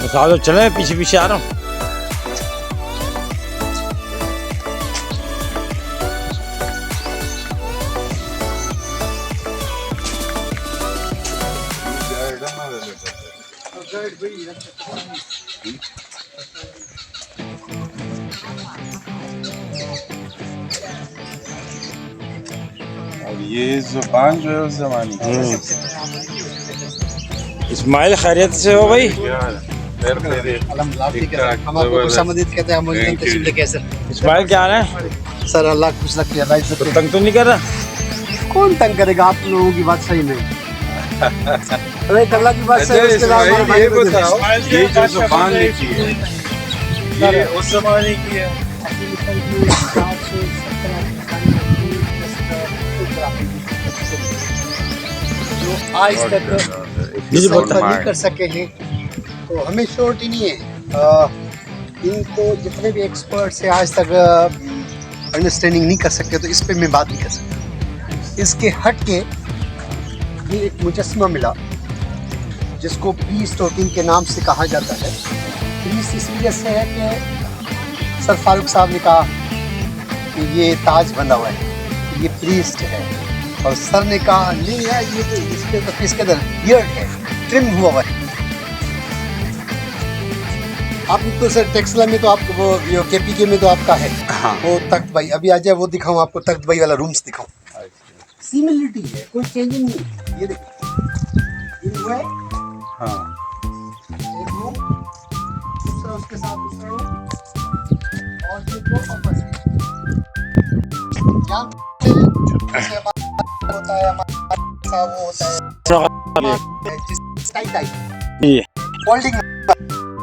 सालों चले, पीछे पीछे आ रहा हूँ। और ये जुबान जो है उस जमाने की। इस्माइल खैरियत से हो भाई? हम आपको खुशामदीद कहते हैं। हम तस्वीर लेके सर। इस्माइल क्या हाल है सर? अल्लाह खुश रखे, अल्लाह इज्जत तो रखे। तंग तो नहीं कर रहा? कौन तंग करेगा? आप लोगों की बात सही नहीं। अरे अल्लाह की बात सही है, उसके अलावा हमारे भाई ये को बताओ, ये जो जुबान लिखी है ये उस जमाने की है। जो आज तक सफर नहीं कर सके हैं, तो हमें श्योरिटी नहीं है। इनको जितने भी एक्सपर्ट्स हैं आज तक अंडरस्टैंडिंग नहीं कर सके, तो इस पे मैं बात नहीं कर सकता। इसके हट के ये एक मुजस्समा मिला जिसको पीस टोकिंग के नाम से कहा जाता है। पीस इस वजह से है कि सर फारूक साहब ने कहा कि ये ताज बंधा हुआ है, ये प्रीस्ट है, और सर ने कहा नहीं यार ये तो इसके तो इसके अंदर बियर्ड है, ट्रिम हुआ है। आप तो सर टेक्सला में तो आपको वो केपीके में तो आपका है। हाँ। वो तख्त भाई अभी आ जाए, वो दिखाऊं आपको, तख्त भाई वाला रूम्स दिखाऊं। सिमिलरिटी है, कोई चेंजिंग नहीं है। ये देखो, ये हुआ है हाँ एक रूम, दूसरा उसके साथ दूसरा रूम, और ये दो पर्पस है। यहाँ पे जैसे हमारा होता है, हमारा वो होता है टाइप ये फोल्डिंग।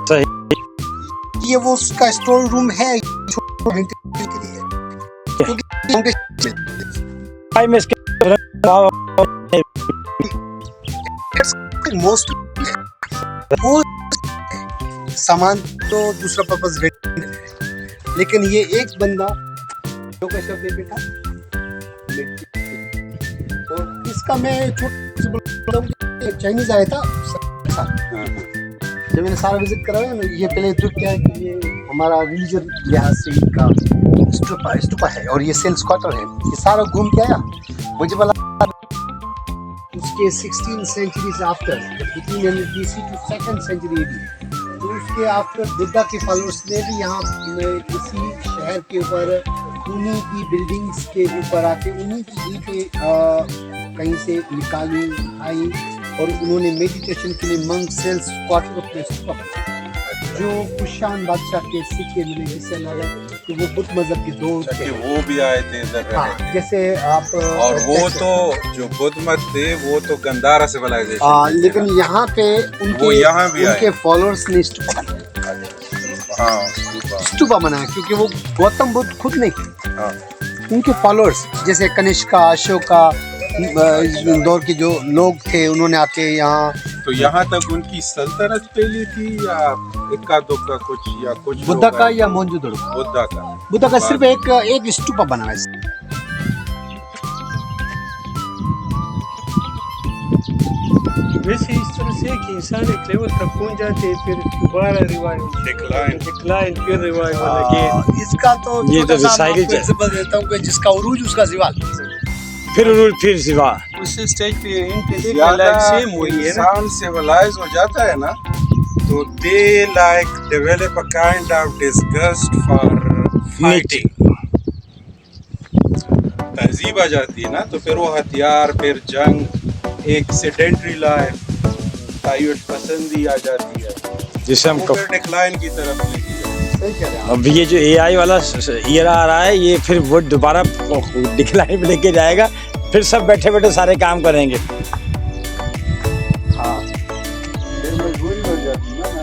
सही। ये वो उसका स्टोर रूम है छोटे के लिए, क्योंकि उनके भाई मैं इसके मोस्ट सामान तो दूसरा पर्पस है, लेकिन ये एक बंदा जो का शब्द है बेटा, और इसका मैं चाइनीज आया था जब मैंने सारा विजिट कराया ना, ये पहले तो क्या है कि ये हमारा रिलीजन लिहाज से इनका स्टूपा है, और ये सेल्स क्वार्टर है। ये सारा घूम के आया, मुझे बोला उसके 16 centuries after, between BC to 2nd century AD, तो उसके आफ्टर बुद्धा के फॉलोअर्स ने भी यहाँ इसी शहर के ऊपर उन्हीं की बिल्डिंग्स के ऊपर आके उन्हीं की ईंटें कहीं से निकाली आई, और उन्होंने मेडिटेशन के लिए मंक सेल्स क्वार्टर प्लेस जो कुशान बादशाह के सिक्के मिले, जिससे लगा कि वो बुद्ध मजहब के दो थे। वो भी आए थे इधर रहने। हाँ, जैसे आप और वो तो जो बुद्ध मत थे वो तो गंधारा सिविलाइजेशन, लेकिन यहाँ पे वो यहाँ भी उनके आए। फॉलोअर्स ने स्तूपा बनाया, क्योंकि वो गौतम बुद्ध खुद नहीं, हाँ। उनके फॉलोअर्स जैसे कनिष्का, अशोका दौर के जो लोग थे, उन्होंने आके यहाँ। तो यहाँ तक उनकी सल्तनत फैली थी या इक्का दुक्का कुछ, या कुछ बुद्धा का या मोहनजोदड़ो? बुद्धा का सिर्फ एक स्तूपा बना है। वैसे इस तरह से कि इंसान एक लेवल तक पहुंच जाते हैं, फिर दोबारा रिवाइवल, डिक्लाइन, फिर रिवाइवल अगेन। इसका तो ये तो साइकिल एग्जांपल देता हूँ कि जिसका उरूज उसका ज़वाल, फिर सिवा उस स्टेज पे ज्यादा सेम हुई है ना। इंसान सिविलाइज हो जाता है ना, तो they like develop a kind of disgust for fighting. तहजीब आ जाती है ना, तो फिर वो हथियार, फिर जंग, एक सेडेंटरी लाइफ, प्राइवेट पसंदी आ जाती है, जिसे हम वो फिर डिक्लाइन की तरफ लेके जाती है। अब ये जो AI वाला ईयर आ रहा है, ये फिर वो दोबारा डिक्लाइन में लेके जाएगा, फिर सब बैठे बैठे सारे काम करेंगे। हाँ, फिर मजबूरी हो जाती है ना।